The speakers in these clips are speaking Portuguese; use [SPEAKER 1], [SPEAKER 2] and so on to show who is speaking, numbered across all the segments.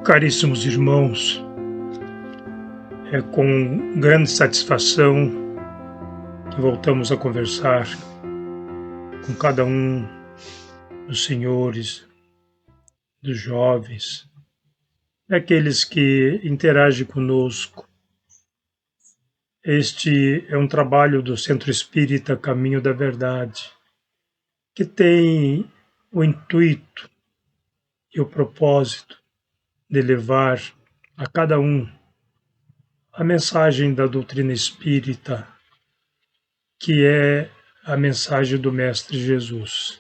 [SPEAKER 1] Caríssimos irmãos, é com grande satisfação que voltamos a conversar com cada um dos senhores, dos jovens, daqueles que interagem conosco. Este é um trabalho do Centro Espírita Caminho da Verdade, que tem o intuito e o propósito de levar a cada um a mensagem da doutrina espírita, que é a mensagem do Mestre Jesus.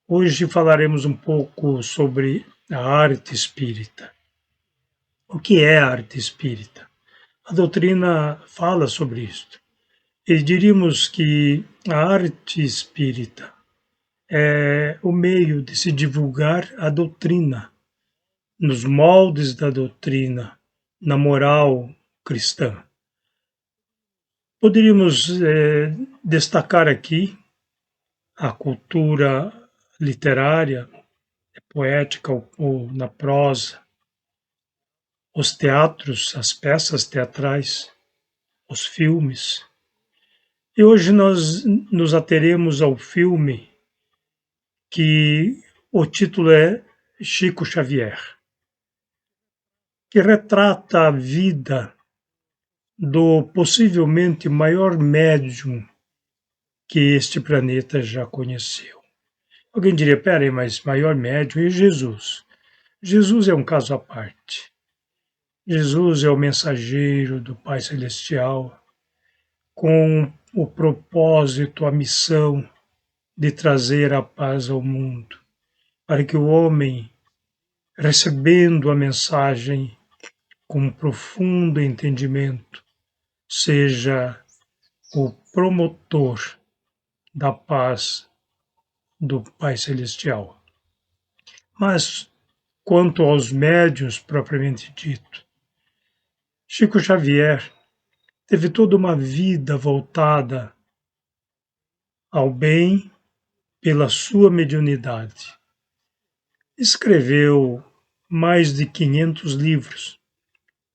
[SPEAKER 1] Hoje falaremos um pouco sobre a arte espírita. O que é a arte espírita? A doutrina fala sobre isto. E diríamos que a arte espírita é o meio de se divulgar a doutrina, nos moldes da doutrina, na moral cristã. Poderíamos destacar aqui a cultura literária, poética ou na prosa, os teatros, as peças teatrais, os filmes. E hoje nós nos ateremos ao filme que o título é Chico Xavier, que retrata a vida do possivelmente maior médium que este planeta já conheceu. Alguém diria, peraí, mas maior médium é Jesus. Jesus é um caso à parte. Jesus é o mensageiro do Pai Celestial, com o propósito, a missão de trazer a paz ao mundo, para que o homem, recebendo a mensagem com um profundo entendimento, seja o promotor da paz do Pai Celestial. Mas, quanto aos médiuns propriamente dito, Chico Xavier teve toda uma vida voltada ao bem pela sua mediunidade. Escreveu mais de 500 livros,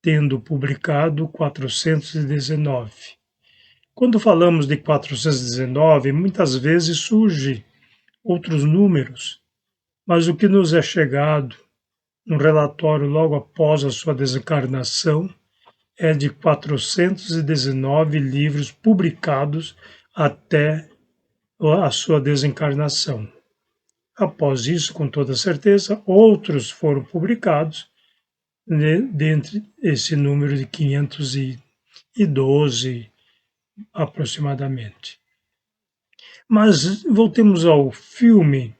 [SPEAKER 1] tendo publicado 419. Quando falamos de 419, muitas vezes surge outros números, mas o que nos é chegado no relatório logo após a sua desencarnação é de 419 livros publicados até a sua desencarnação. Após isso, com toda certeza, outros foram publicados, dentre esse número de 512 aproximadamente. Mas voltemos ao filme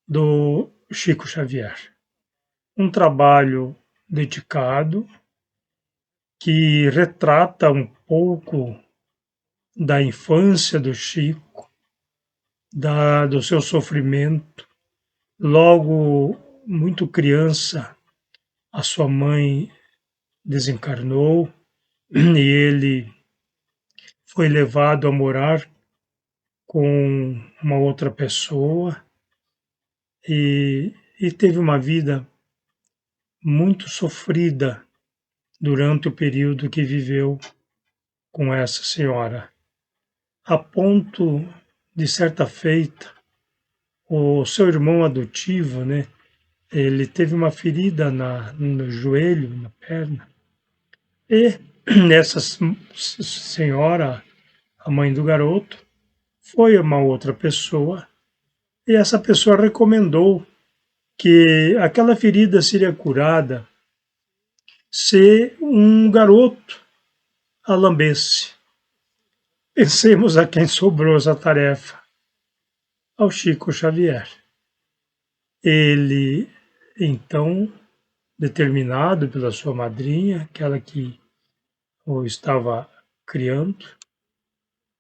[SPEAKER 1] do Chico Xavier. Um trabalho dedicado que retrata um pouco da infância do Chico, do seu sofrimento. Logo, muito criança, a sua mãe desencarnou e ele foi levado a morar com uma outra pessoa e teve uma vida muito sofrida durante o período que viveu com essa senhora, a ponto de, certa feita, o seu irmão adotivo, ele teve uma ferida no joelho, na perna, e essa senhora, a mãe do garoto, foi uma outra pessoa, e essa pessoa recomendou que aquela ferida seria curada se um garoto a lambesse. Pensemos a quem sobrou essa tarefa: ao Chico Xavier. Ele, então, determinado pela sua madrinha, aquela que o estava criando,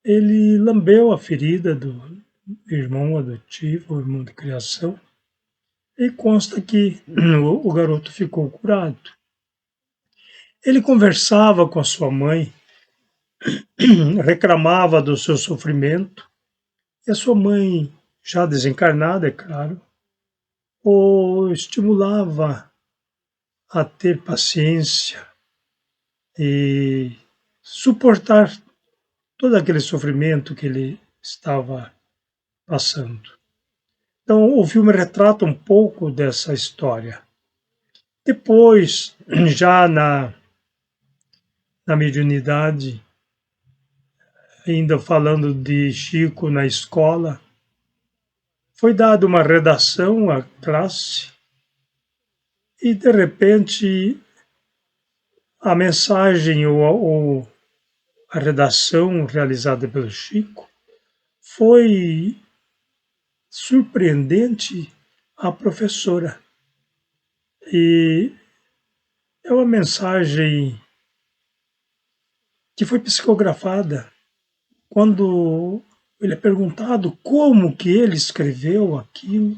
[SPEAKER 1] ele lambeu a ferida do irmão adotivo, o irmão de criação, e consta que o garoto ficou curado. Ele conversava com a sua mãe, reclamava do seu sofrimento, e a sua mãe, já desencarnada, é claro, o estimulava a ter paciência e suportar todo aquele sofrimento que ele estava passando. Então, o filme retrata um pouco dessa história. Depois, já na mediunidade, ainda falando de Chico na escola, foi dada uma redação à classe e, de repente, a mensagem ou a redação realizada pelo Chico foi surpreendente à professora. E é uma mensagem que foi psicografada. Quando ele é perguntado como que ele escreveu aquilo,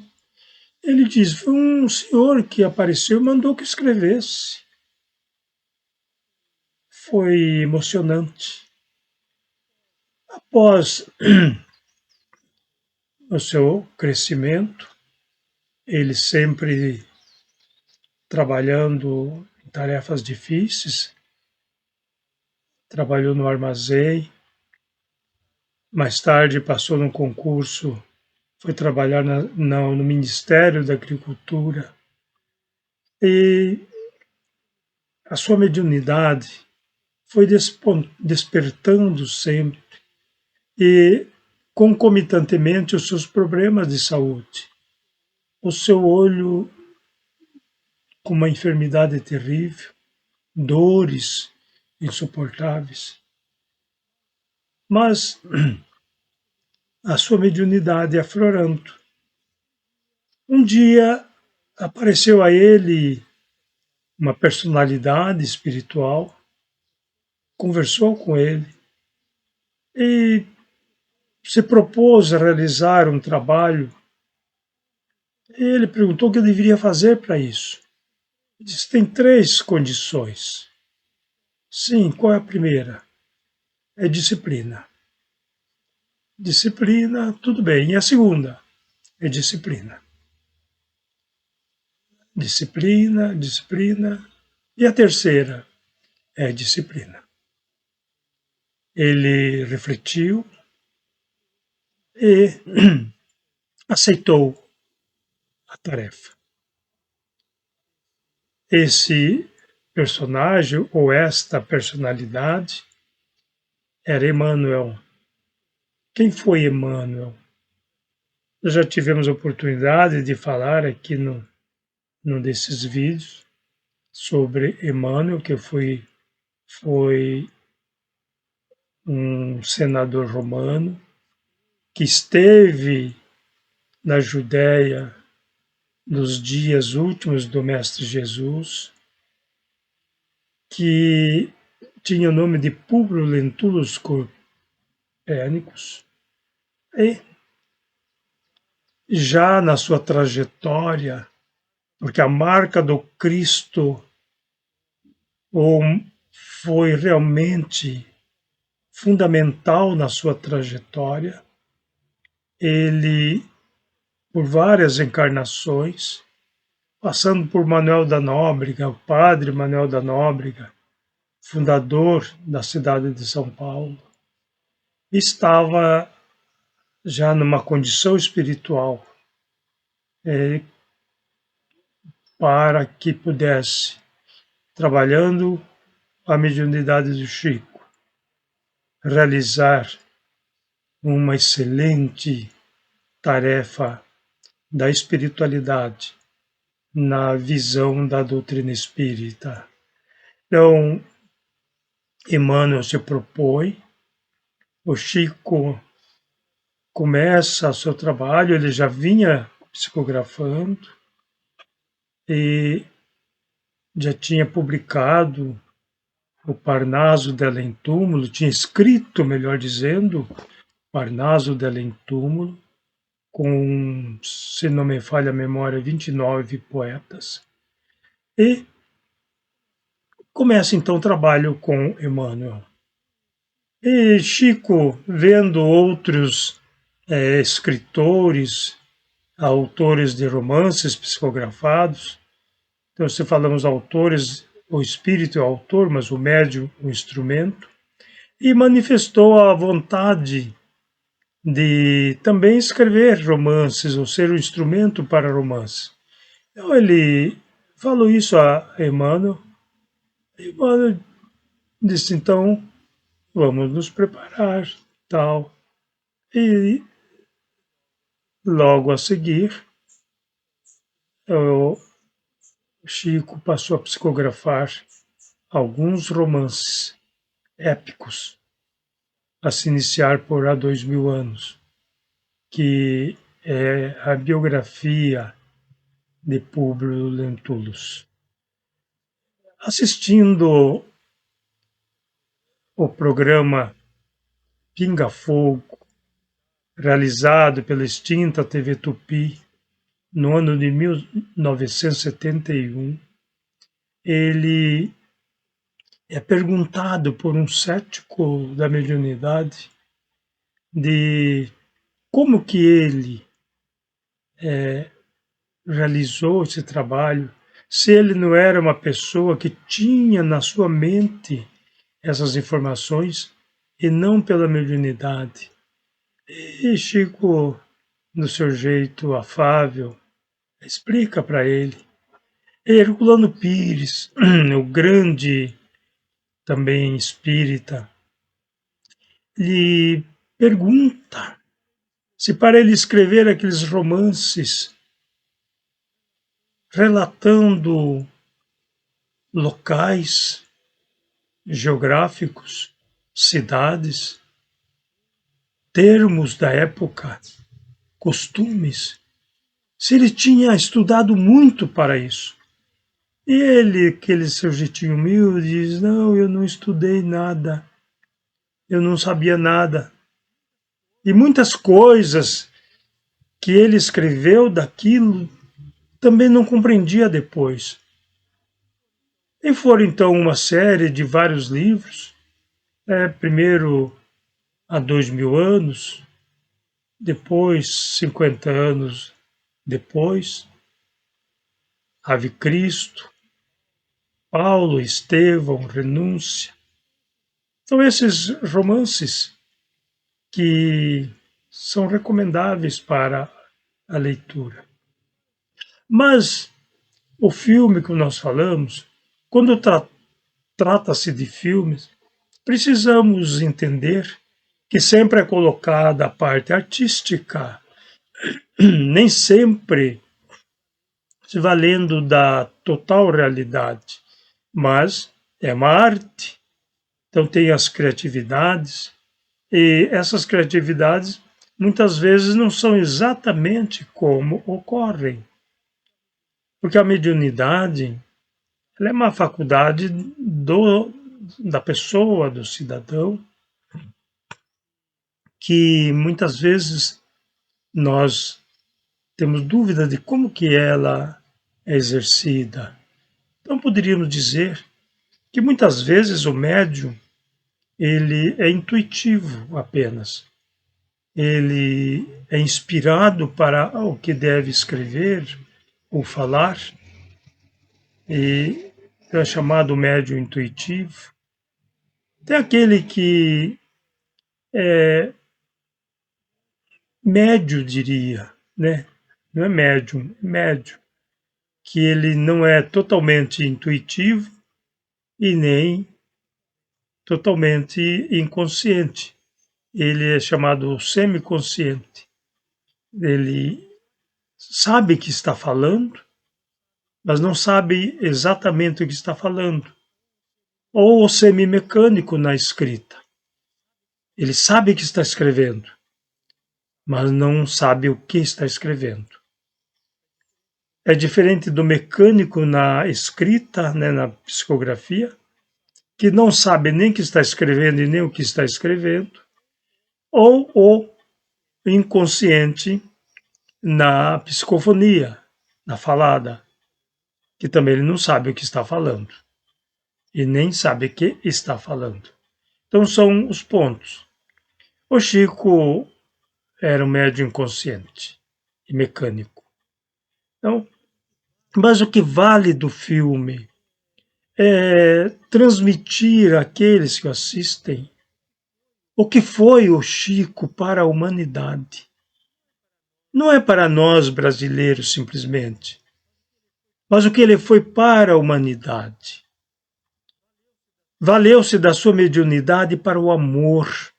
[SPEAKER 1] ele diz: foi um senhor que apareceu e mandou que escrevesse. Foi emocionante. Após o seu crescimento, ele sempre trabalhando em tarefas difíceis, trabalhou no armazém, mais tarde passou num concurso, foi trabalhar no Ministério da Agricultura. E a sua mediunidade foi despertando sempre e, concomitantemente, os seus problemas de saúde. O seu olho com uma enfermidade terrível, dores insuportáveis. Mas a sua mediunidade aflorando. Um dia apareceu a ele uma personalidade espiritual, conversou com ele e se propôs a realizar um trabalho. Ele perguntou o que eu deveria fazer para isso. Ele disse: tem 3 condições. Sim, qual é a primeira? É disciplina. Disciplina, tudo bem. E a segunda? É disciplina. Disciplina, disciplina. E a terceira? É disciplina. Ele refletiu e aceitou a tarefa. Esse personagem, ou esta personalidade, era Emmanuel. Quem foi Emmanuel? Nós já tivemos a oportunidade de falar aqui num desses vídeos sobre Emmanuel, que foi um senador romano que esteve na Judéia nos dias últimos do Mestre Jesus, que tinha o nome de Publio Lentulus Copérnicus, e já na sua trajetória, porque a marca do Cristo foi realmente fundamental na sua trajetória, ele, por várias encarnações, passando por Manuel da Nóbrega, o padre Manuel da Nóbrega, fundador da cidade de São Paulo, estava já numa condição espiritual para que pudesse, trabalhando a mediunidade do Chico, realizar uma excelente tarefa da espiritualidade na visão da doutrina espírita. Então, Emmanuel se propõe, o Chico começa o seu trabalho, ele já vinha psicografando e já tinha publicado o Parnaso dell'En Túmulo, tinha escrito, melhor dizendo, Parnaso dell'En Túmulo, com, se não me falha a memória, 29 poetas. E começa então o trabalho com Emmanuel. E Chico, vendo outros escritores, autores de romances psicografados, Então, se falamos autores, o espírito é o autor, mas o médium o instrumento, e manifestou a vontade de também escrever romances ou ser um instrumento para romance. Então ele falou isso a Emmanuel. Emmanuel disse, então, vamos nos preparar, tal. E logo a seguir, o Chico passou a psicografar alguns romances épicos, a se iniciar por Há 2000 anos, que é a biografia de Públio Lentulus. Assistindo o programa Pinga Fogo, realizado pela extinta TV Tupi no ano de 1971, ele é perguntado por um cético da mediunidade de como que ele realizou esse trabalho, se ele não era uma pessoa que tinha na sua mente essas informações e não pela mediunidade. E Chico, no seu jeito afável, explica para ele. Herculano Pires, o grande também espírita, lhe pergunta se para ele escrever aqueles romances relatando locais geográficos, cidades, termos da época, costumes, se ele tinha estudado muito para isso. E ele, aquele seu jeitinho humilde, diz, não, eu não estudei nada, eu não sabia nada. E muitas coisas que ele escreveu daquilo também não compreendia depois. E foram então uma série de vários livros, primeiro Há 2000 anos, depois 50 anos depois, Ave Cristo, Paulo, Estevão, Renúncia. Então esses romances que são recomendáveis para a leitura. Mas o filme que nós falamos, quando trata-se de filmes, precisamos entender que sempre é colocada a parte artística, nem sempre se valendo da total realidade, mas é uma arte. Então tem as criatividades, e essas criatividades muitas vezes não são exatamente como ocorrem. Porque a mediunidade ela é uma faculdade da pessoa, do cidadão, que muitas vezes nós temos dúvida de como que ela é exercida. Então poderíamos dizer que muitas vezes o médium ele é intuitivo apenas. Ele é inspirado para o que deve escrever ou falar, e é chamado médium intuitivo. Tem aquele que é médio, diria, né? Não é médium, é médio, que ele não é totalmente intuitivo e nem totalmente inconsciente. Ele é chamado semiconsciente. Ele sabe que está falando, mas não sabe exatamente o que está falando. Ou o semimecânico na escrita. Ele sabe que está escrevendo, mas não sabe o que está escrevendo. É diferente do mecânico na escrita, né, na psicografia, que não sabe nem o que está escrevendo e nem o que está escrevendo, ou o inconsciente na psicofonia, na falada, que também ele não sabe o que está falando e nem sabe o que está falando. Então são os pontos. O Chico era um médium inconsciente e mecânico. Então, Mas o que vale do filme é transmitir àqueles que o assistem o que foi o Chico para a humanidade. Não é para nós brasileiros simplesmente, mas o que ele foi para a humanidade. Valeu-se da sua mediunidade para o amor,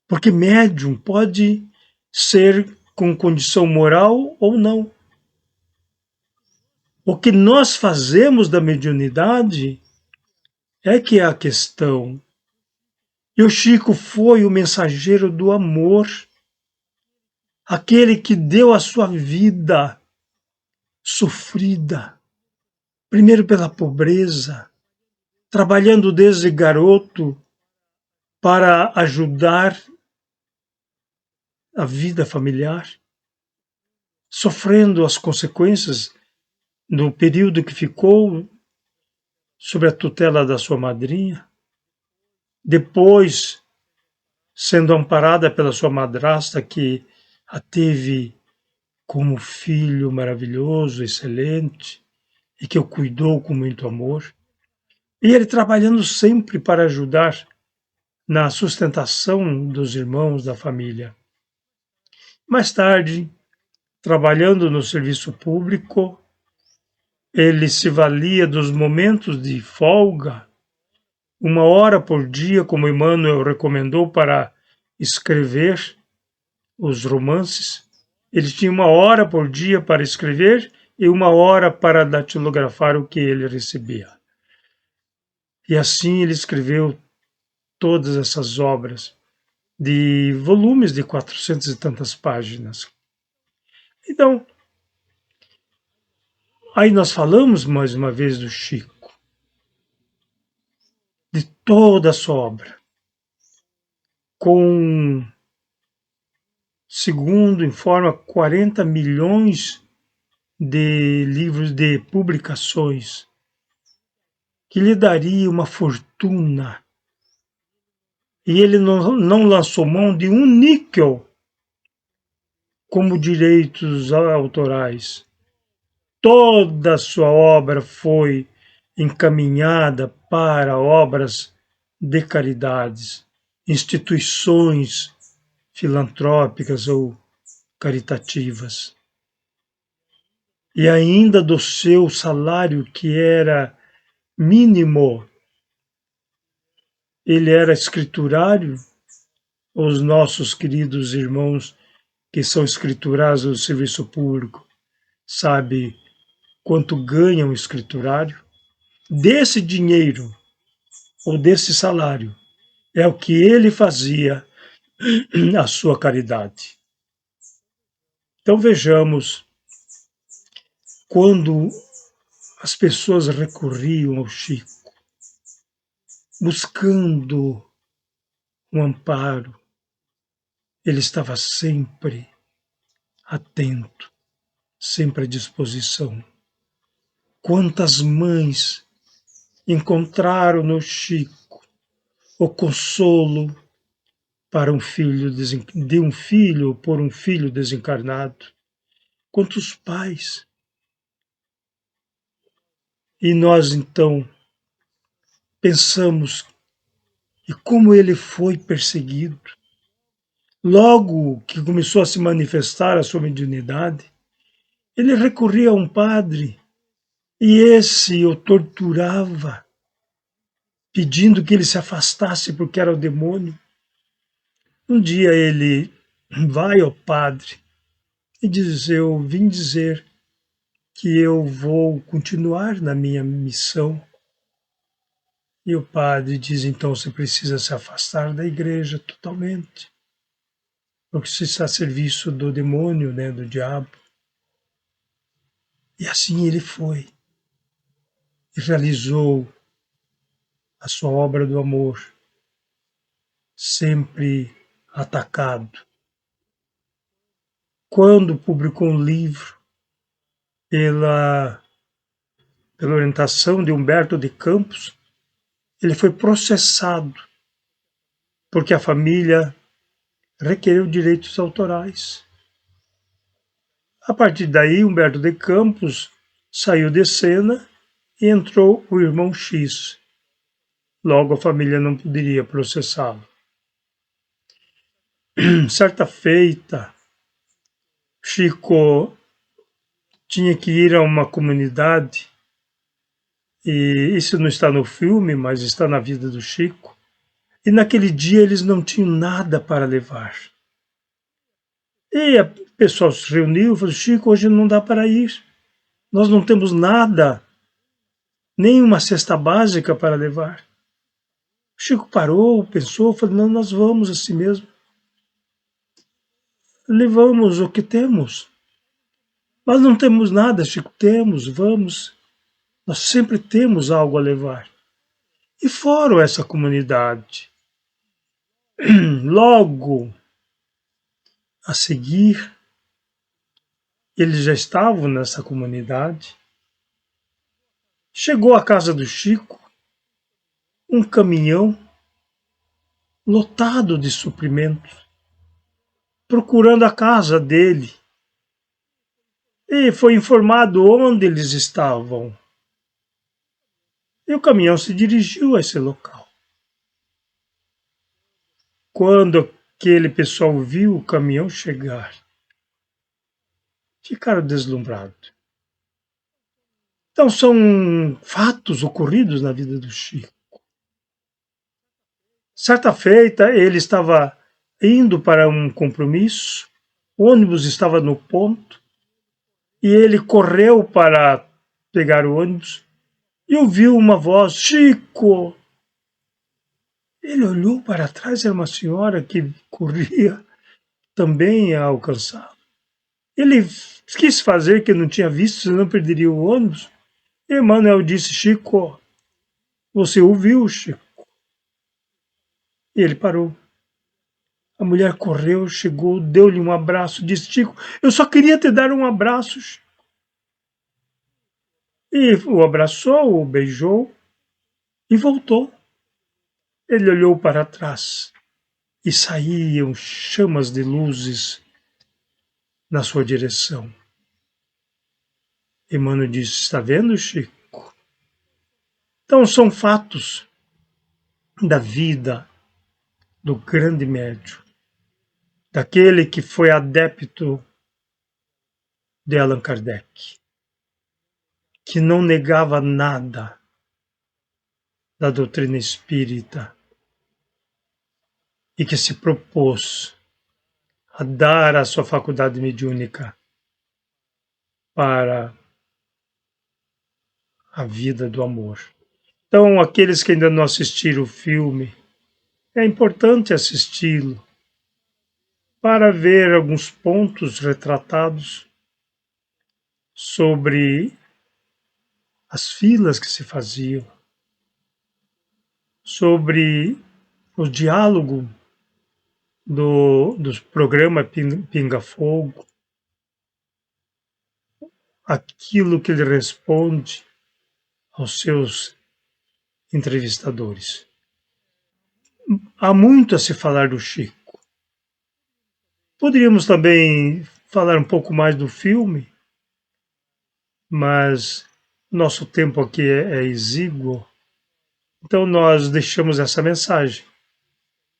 [SPEAKER 1] porque médium pode ser com condição moral ou não. O que nós fazemos da mediunidade é que é a questão. E o Chico foi o mensageiro do amor, aquele que deu a sua vida sofrida, primeiro pela pobreza, trabalhando desde garoto para ajudar a vida familiar, sofrendo as consequências no período que ficou sob a tutela da sua madrinha, depois sendo amparada pela sua madrasta, que a teve como filho maravilhoso, excelente, e que o cuidou com muito amor. E ele trabalhando sempre para ajudar na sustentação dos irmãos da família. Mais tarde, trabalhando no serviço público, ele se valia dos momentos de folga, 1 hora por dia, como Emmanuel recomendou para escrever os romances. Ele tinha 1 hora por dia para escrever e 1 hora para datilografar o que ele recebia. E assim ele escreveu todas essas obras, de volumes de 400 e tantas páginas. Então, aí nós falamos mais uma vez do Chico, de toda a sua obra, com, segundo informa, 40 milhões de livros de publicações, que lhe daria uma fortuna. E ele não lançou mão de um níquel como direitos autorais. Toda a sua obra foi encaminhada para obras de caridades, instituições filantrópicas ou caritativas. E ainda do seu salário, que era mínimo, ele era escriturário. Os nossos queridos irmãos que são escriturados do serviço público sabem quanto ganha um escriturário. Desse dinheiro ou desse salário é o que ele fazia a sua caridade. Então vejamos, quando as pessoas recorriam ao Chico, buscando um amparo, ele estava sempre atento, sempre à disposição. Quantas mães encontraram no Chico o consolo para um filho de um filho por um filho desencarnado? Quantos pais? E nós então pensamos, e como ele foi perseguido? Logo que começou a se manifestar a sua mediunidade, ele recorria a um padre e esse o torturava, pedindo que ele se afastasse porque era o demônio. Um dia ele vai ao padre e diz: eu vim dizer que eu vou continuar na minha missão. E o padre diz: então você precisa se afastar da igreja totalmente, porque você está a serviço do demônio, né, do diabo. E assim ele foi e realizou a sua obra do amor, sempre atacado. Quando publicou um livro pela orientação de Humberto de Campos, ele foi processado, porque a família requereu direitos autorais. A partir daí, Humberto de Campos saiu de cena e entrou o irmão X. Logo, a família não poderia processá-lo. Certa feita, Chico tinha que ir a uma comunidade, e isso não está no filme, mas está na vida do Chico. E naquele dia eles não tinham nada para levar. E o pessoal se reuniu e falou: Chico, hoje não dá para ir. Nós não temos nada, nem uma cesta básica para levar. Chico parou, pensou, falou: não, nós vamos assim mesmo. Levamos o que temos. Nós não temos nada, Chico, temos, vamos. Nós sempre temos algo a levar. E foram essa comunidade. Logo a seguir, eles já estavam nessa comunidade. Chegou à casa do Chico um caminhão lotado de suprimentos, procurando a casa dele. E foi informado onde eles estavam. E o caminhão se dirigiu a esse local. Quando aquele pessoal viu o caminhão chegar, ficaram deslumbrados. Então são fatos ocorridos na vida do Chico. Certa feita, ele estava indo para um compromisso, o ônibus estava no ponto, e ele correu para pegar o ônibus e ouviu uma voz: Chico! Ele olhou para trás, era uma senhora que corria também a alcançá-lo. Ele quis fazer que não tinha visto, senão perderia o ônibus. E Emmanuel disse: Chico, você ouviu, Chico? E ele parou. A mulher correu, chegou, deu-lhe um abraço, disse: Chico, eu só queria te dar um abraço, Chico. E o abraçou, o beijou e voltou. Ele olhou para trás e saíam chamas de luzes na sua direção. Emmanuel disse: está vendo, Chico? Então são fatos da vida do grande médium, daquele que foi adepto de Allan Kardec, que não negava nada da doutrina espírita e que se propôs a dar a sua faculdade mediúnica para a vida do amor. Então, aqueles que ainda não assistiram o filme, é importante assisti-lo para ver alguns pontos retratados sobre as filas que se faziam, sobre o diálogo do programa Pinga Fogo, aquilo que ele responde aos seus entrevistadores. Há muito a se falar do Chico. Poderíamos também falar um pouco mais do filme, mas nosso tempo aqui é exíguo, então nós deixamos essa mensagem.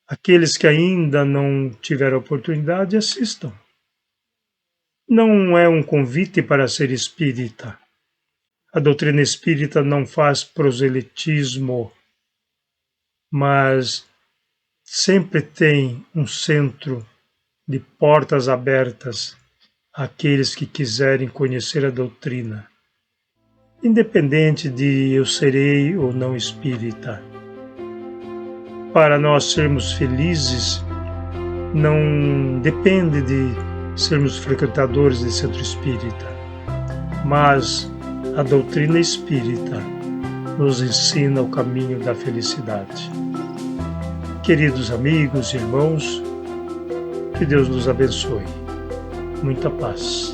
[SPEAKER 1] Aqueles que ainda não tiveram oportunidade, assistam. Não é um convite para ser espírita. A doutrina espírita não faz proselitismo, mas sempre tem um centro de portas abertas àqueles que quiserem conhecer a doutrina, independente de eu serei ou não espírita. Para nós sermos felizes, não depende de sermos frequentadores de centro espírita, mas a doutrina espírita nos ensina o caminho da felicidade. Queridos amigos e irmãos, que Deus nos abençoe. Muita paz.